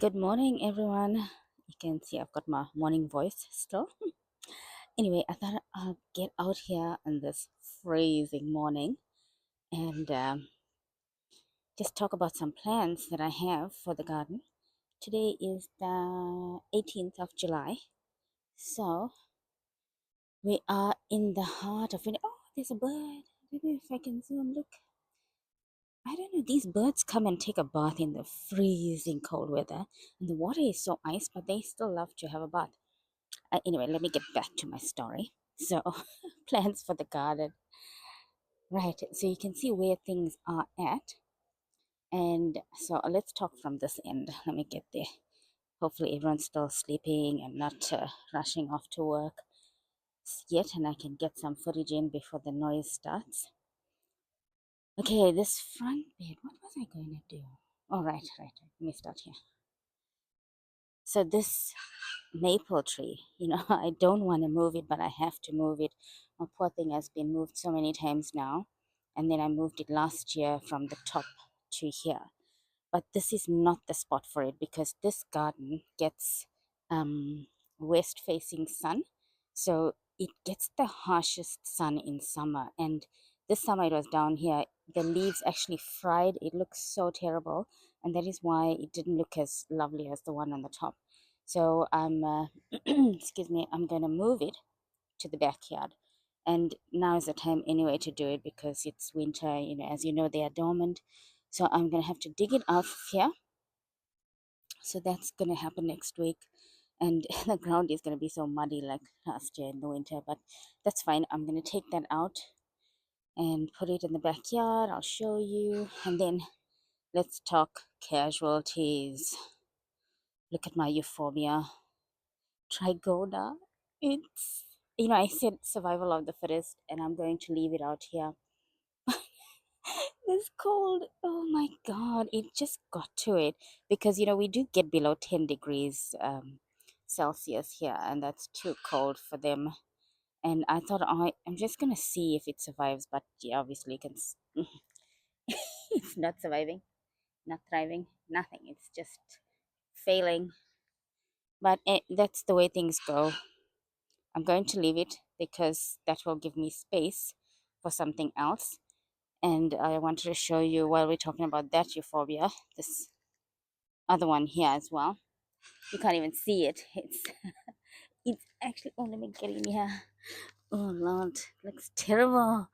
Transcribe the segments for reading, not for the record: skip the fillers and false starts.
Good morning, everyone. You can see I've got my morning voice still. Anyway, I thought I'll get out here on this freezing morning and just talk about some plans that I have for the garden. Today is the 18th of July, so we are in the heart of it. Oh, there's a bird. I don't know if I can zoom. Look, I don't know. These birds come and take a bath in the freezing cold weather, and the water is so ice, but they still love to have a bath. Anyway, let me get back to my story. So, plans for the garden. Right, so you can see where things are at. And so let's talk from this end. Let me get there. Hopefully, everyone's still sleeping and not rushing off to work yet, and I can get some footage in before the noise starts. Okay, this front bed, what was I going to do? Oh, right. Let me start here. So, this maple tree, I don't want to move it, but I have to move it. My poor thing has been moved so many times now, and then I moved it last year from the top to here. But this is not the spot for it because this garden gets west facing sun, so it gets the harshest sun in summer. And this summer it was down here, the leaves actually fried. It looks so terrible, and that is why it didn't look as lovely as the one on the top. So I'm excuse me, I'm gonna move it to the backyard. And now is the time anyway to do it because it's winter, as you know, they are dormant. So I'm gonna have to dig it out of here. So that's gonna happen next week. And the ground is gonna be so muddy like last year in the winter, but that's fine. I'm gonna take that out and put it in the backyard. I'll show you. And then let's talk casualties. Look at my euphorbia trigona. It's, I said survival of the fittest, and I'm going to leave it out here. This cold, oh my god, it just got to it because we do get below 10 degrees Celsius here, and that's too cold for them. And I thought I'm just gonna see if it survives, but yeah, obviously, it's not surviving, not thriving, nothing. It's just failing. But that's the way things go. I'm going to leave it because that will give me space for something else. And I wanted to show you while we're talking about that euphorbia, this other one here as well. You can't even see it. It's actually, oh, let me get in here. Oh Lord, looks terrible.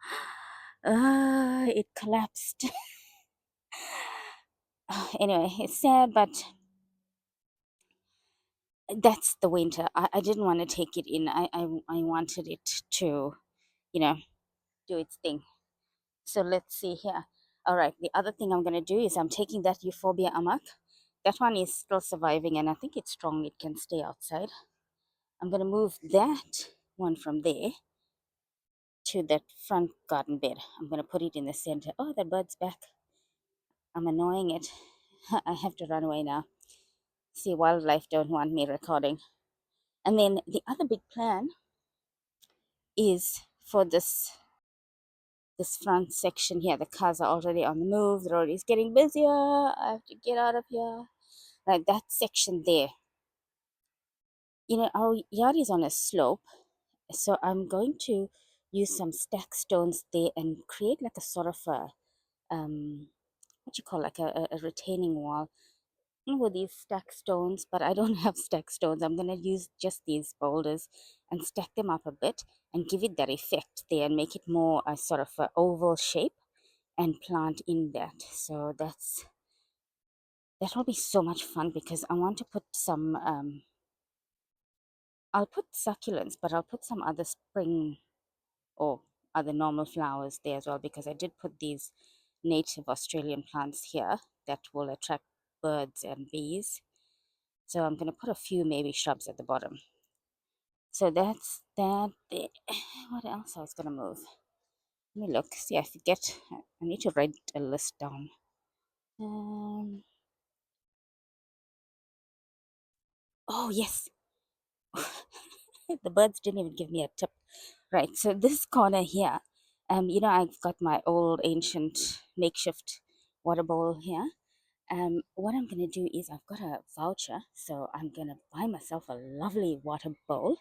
It collapsed. Anyway, it's sad, but that's the winter. I didn't want to take it in. I wanted it to, you know, do its thing. So let's see here. All right, the other thing I'm going to do is I'm taking that Euphorbia amak. That one is still surviving, and I think it's strong. It can stay outside. I'm going to move that one from there to that front garden bed. I'm going to put it in the center. Oh, that bird's back. I'm annoying it. I have to run away now. See, wildlife don't want me recording. And then the other big plan is for this front section here. The cars are already on the move. The road is getting busier. I have to get out of here. Like that section there. Our yard is on a slope, so I'm going to use some stack stones there and create like a sort of a what you call like a retaining wall with these stack stones, but I don't have stack stones. I'm going to use just these boulders and stack them up a bit and give it that effect there and make it more a sort of a oval shape and plant in that. So that will be so much fun because I want to put some I'll put succulents, but I'll put some other spring or other normal flowers there as well because I did put these native Australian plants here that will attract birds and bees. So I'm going to put a few maybe shrubs at the bottom. So that's that. What else I was going to move? Let me look. See, I forget. I need to write a list down. Oh, yes. The birds didn't even give me a tip. Right. So this corner here, I've got my old ancient makeshift water bowl here. What I'm gonna do is I've got a voucher, so I'm gonna buy myself a lovely water bowl,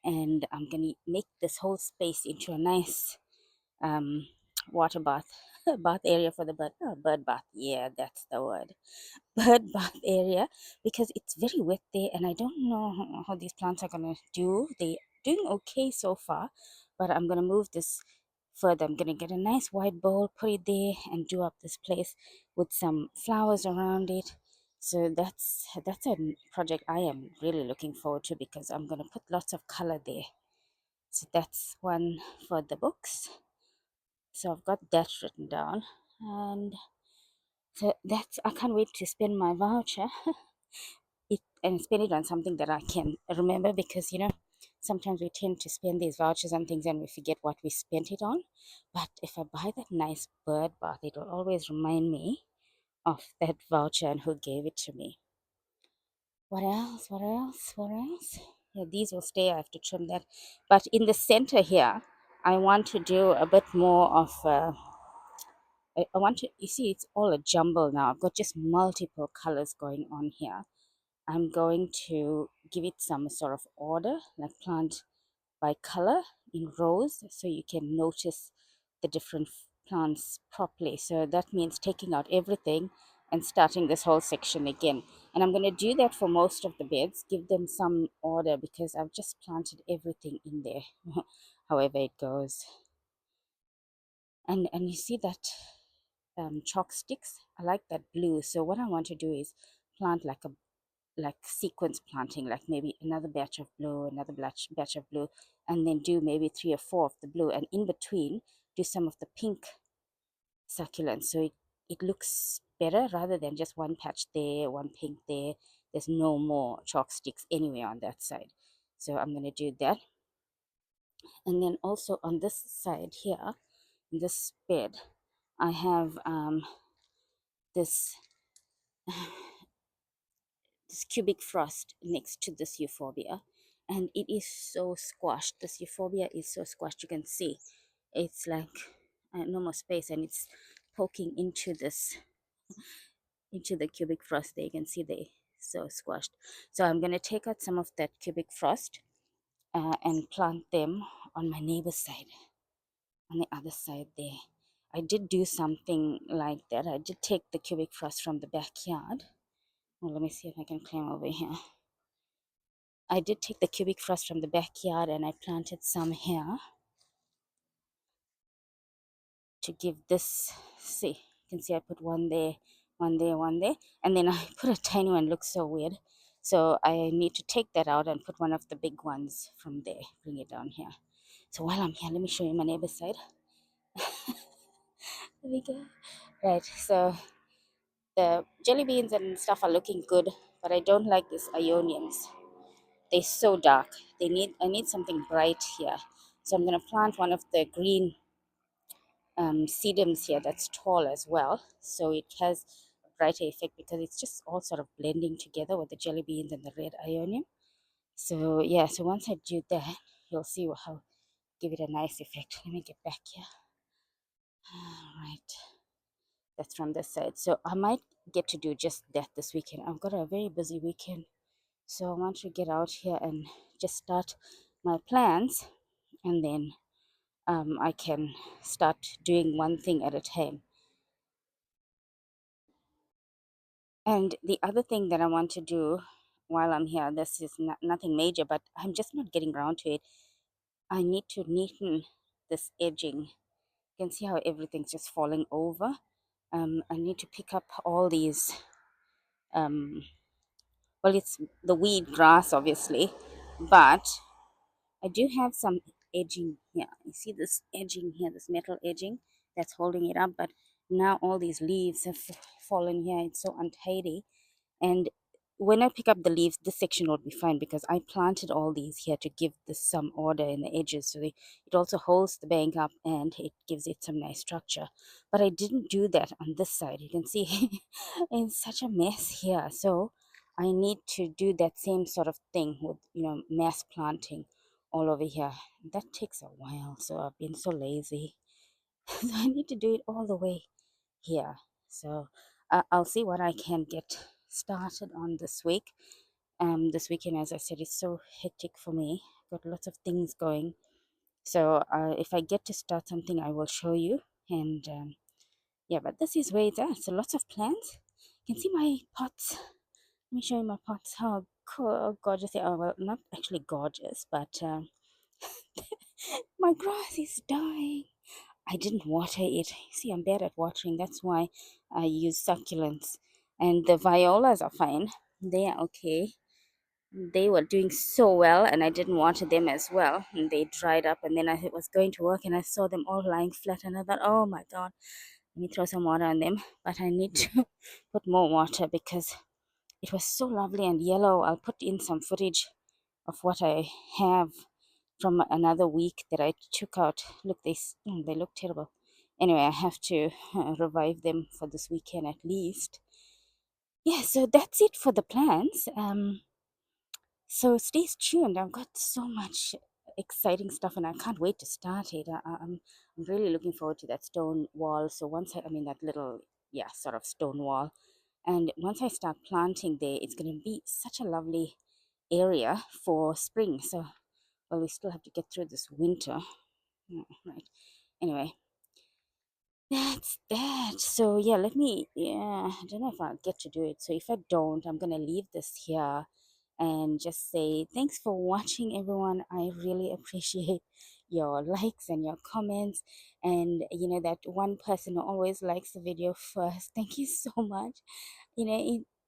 and I'm gonna make this whole space into a nice um, water bath bath area for the bird bath. Yeah, that's the word. Bird bath area, because it's very wet there, and I don't know how these plants are gonna do. They doing okay so far, but I'm gonna move this further. I'm gonna get a nice white bowl, put it there, and do up this place with some flowers around it. So that's a project I am really looking forward to, because I'm gonna put lots of color there. So that's one for the books. So I've got that written down, and so that's, I can't wait to spend my voucher it and spend it on something that I can remember, because sometimes we tend to spend these vouchers on things and we forget what we spent it on. But if I buy that nice bird bath, it will always remind me of that voucher and who gave it to me. What else? What else? What else? Yeah, these will stay. I have to trim that. But in the center here, I want to do a bit more of. I want to. You see, it's all a jumble now. I've got just multiple colors going on here. I'm going to give it some sort of order, like plant by color in rows, so you can notice the different plants properly. So that means taking out everything and starting this whole section again. And I'm going to do that for most of the beds, give them some order, because I've just planted everything in there, however it goes. And you see that chalk sticks? I like that blue. So what I want to do is plant like sequence planting, like maybe another batch of blue, another batch of blue, and then do maybe 3 or 4 of the blue, and in between do some of the pink succulents, so it looks better rather than just one patch there, one pink there. There's no more chalk sticks anywhere on that side. So I'm going to do that. And then also on this side here, in this bed, I have this this cubic frost next to this euphorbia, and it is so squashed. This euphorbia is so squashed, you can see it's like no more space, and it's poking into the cubic frost there. You can see they so squashed. So I'm going to take out some of that cubic frost and plant them on my neighbor's side, on the other side there. I did do something like that. I did take the cubic frost from the backyard. Well, let me see if I can climb over here. I did take the cubic frost from the backyard and I planted some here to give this. See, you can see I put one there, one there, one there, and then I put a tiny one. Looks so weird, so I need to take that out and put one of the big ones from there, bring it down here. So while I'm here, let me show you my neighbor's side. There we go. Right, so the jelly beans and stuff are looking good, but I don't like these Ionians. They're so dark. I need something bright here. So I'm gonna plant one of the green sedums here that's tall as well. So it has a brighter effect, because it's just all sort of blending together with the jelly beans and the red Ionian. So yeah, so once I do that, you'll see how give it a nice effect. Let me get back here. All right, that's from this side. So I might get to do just that this weekend. I've got a very busy weekend. So I want to get out here and just start my plans, and then I can start doing one thing at a time. And the other thing that I want to do while I'm here, this is nothing major, but I'm just not getting around to it. I need to neaten this edging. You can see how everything's just falling over. I need to pick up all these, um, well, it's the weed grass, obviously, but I do have some edging here. You see this edging here, this metal edging that's holding it up, but now all these leaves have fallen here. It's so untidy. And when I pick up the leaves, this section will be fine, because I planted all these here to give this some order in the edges. So it also holds the bank up and it gives it some nice structure. But I didn't do that on this side. You can see it's such a mess here. So I need to do that same sort of thing with, mass planting all over here. That takes a while. So I've been so lazy. So I need to do it all the way here. So I'll see what I can get started on this week. This weekend, as I said, is so hectic for me. Got lots of things going. So if I get to start something, I will show you. And yeah, but this is where it's at. So lots of plants. You can see my pots. Let me show you my pots. How gorgeous they are. Well, not actually gorgeous, but my grass is dying. I didn't water it. See, I'm bad at watering. That's why I use succulents. And the violas are fine. They are okay. They were doing so well, and I didn't water them as well. And they dried up. And then I was going to work, and I saw them all lying flat. And I thought, oh my God, let me throw some water on them. But I need to put more water because it was so lovely and yellow. I'll put in some footage of what I have from another week that I took out. Look, they look terrible. Anyway, I have to revive them for this weekend at least. Yeah, so that's it for the plans. So stay tuned. I've got so much exciting stuff, and I can't wait to start it. I'm really looking forward to that stone wall. So I mean that little, yeah, sort of stone wall, and once I start planting there, it's going to be such a lovely area for spring. So, well, we still have to get through this winter. Right. Anyway, that's that. So yeah, yeah, I don't know if I'll get to do it. So if I don't, I'm gonna leave this here and just say thanks for watching, everyone. I really appreciate your likes and your comments, and that one person who always likes the video first. Thank you so much.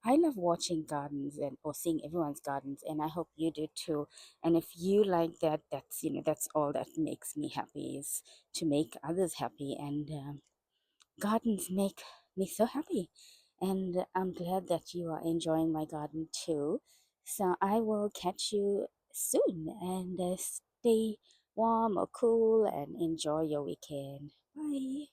I love watching gardens and or seeing everyone's gardens, and I hope you do too. And if you like that, that's all that makes me happy, is to make others happy. And gardens make me so happy, and I'm glad that you are enjoying my garden too. So I will catch you soon, and stay warm or cool and enjoy your weekend. Bye.